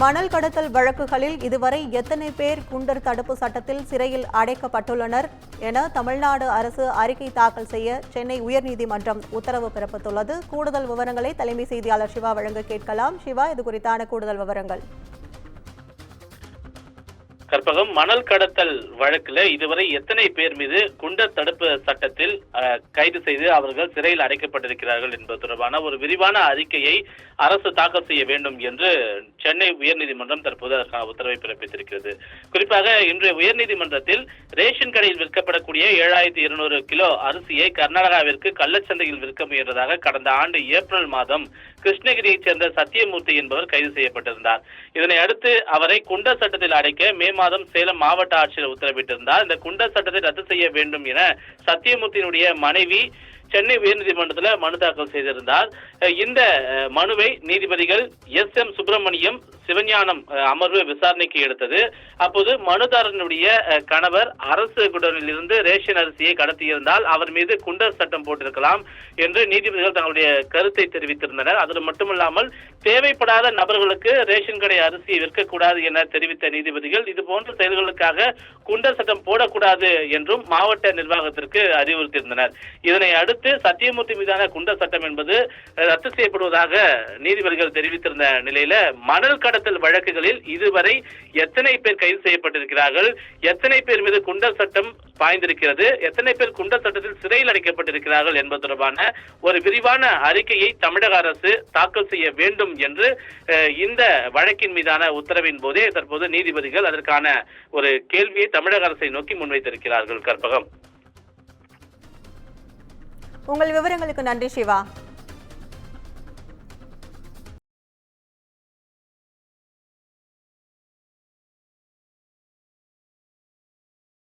மணல் கடத்தல் வழக்குகளில் இதுவரை எத்தனை பேர் குண்டர் தடுப்பு சட்டத்தில் சிறையில் அடைக்கப்பட்டுள்ளனர் என தமிழ்நாடு அரசு அறிக்கை தாக்கல் செய்ய சென்னை உயர்நீதிமன்றம் உத்தரவு பிறப்பித்துள்ளது. கூடுதல் விவரங்களை தலைமை செய்தியாளர் சிவா வழங்க கேட்கலாம். சிவா, இது குறித்தான கூடுதல் விவரங்கள். கற்பகம், மணல் கடத்தல் வழக்குல இதுவரை எத்தனை பேர் மீது குண்டர் தடுப்பு சட்டத்தில் கைது செய்து அவர்கள் சிறையில் அடைக்கப்பட்டிருக்கிறார்கள் என்பது தொடர்பான ஒரு விரிவான அறிக்கையை அரசு தாக்கல் செய்ய வேண்டும் என்று சென்னை உயர்நீதிமன்றம் தற்போது அதற்கான உத்தரவை பிறப்பித்திருக்கிறது. குறிப்பாக இன்றைய உயர்நீதிமன்றத்தில் ரேஷன் கடையில் விற்கப்படக்கூடிய 7200 கிலோ அரிசியை கர்நாடகாவிற்கு கள்ளச்சந்தையில் விற்க முயன்றதாக கடந்த ஆண்டு ஏப்ரல் மாதம் கிருஷ்ணகிரியைச் சேர்ந்த சத்தியமூர்த்தி என்பவர் கைது செய்யப்பட்டிருந்தார். இதனை அடுத்து அவரை குண்டர் சட்டத்தில் அடைக்க மே மாதம் சேலம் மாவட்ட ஆட்சியர் உத்தரவிட்டிருந்தார். இந்த குண்டர் சட்டத்தை ரத்து செய்ய வேண்டும் என சத்தியமூர்த்தியினுடைய மனைவி சென்னை உயர்நீதிமன்றத்தில் மனு தாக்கல் செய்திருந்தார். இந்த மனுவை நீதிபதிகள் SM சுப்பிரமணியம், சிவஞானம் அமர்வு விசாரணைக்கு எடுத்தது. அப்போது மனுதாரனுடைய கணவர் அரசு குடோனில் இருந்து ரேஷன் அரிசியை கடத்தியிருந்தால் அவர் மீது குண்டர் சட்டம் போட்டிருக்கலாம் என்று நீதிபதிகள் தங்களுடைய கருத்தை தெரிவித்திருந்தனர். அது மட்டுமல்லாமல் தேவைப்படாத நபர்களுக்கு ரேஷன் கடை அரிசியை விற்கக்கூடாது என தெரிவித்த நீதிபதிகள் இதுபோன்ற செயல்களுக்காக குண்டர் சட்டம் போடக்கூடாது என்றும் மாவட்ட நிர்வாகத்திற்கு அறிவுறுத்தியிருந்தனர். இதனை அடுத்து சத்தியமூர்த்தி மீதான குண்டர் சட்டம் என்பது ரத்து செய்யப்படுவதாக நீதிபதிகள் தெரிவித்திருந்த நிலையில மணல் கடத்தல் வழக்குகளில் இதுவரை எத்தனை பேர் கைது செய்யப்பட்டிருக்கிறார்கள், எத்தனை பேர் மீது குண்டர் சட்டம் பாய்ந்திருக்கிறது, எத்தனை பேர் குண்டர் சட்டத்தில் சிறையில் அடைக்கப்பட்டிருக்கிறார்கள் என்பது தொடர்பான ஒரு விரிவான அறிக்கையை தமிழக அரசு தாக்கல் செய்ய வேண்டும் என்று இந்த வழக்கின் மீதான உத்தரவின் போதே தற்போது நீதிபதிகள் அதற்கான ஒரு கேள்வியை தமிழக அரசை நோக்கி முன்வைத்திருக்கிறார்கள். கற்பகம், உங்கள் விவரங்களுக்கு நன்றி சிவா.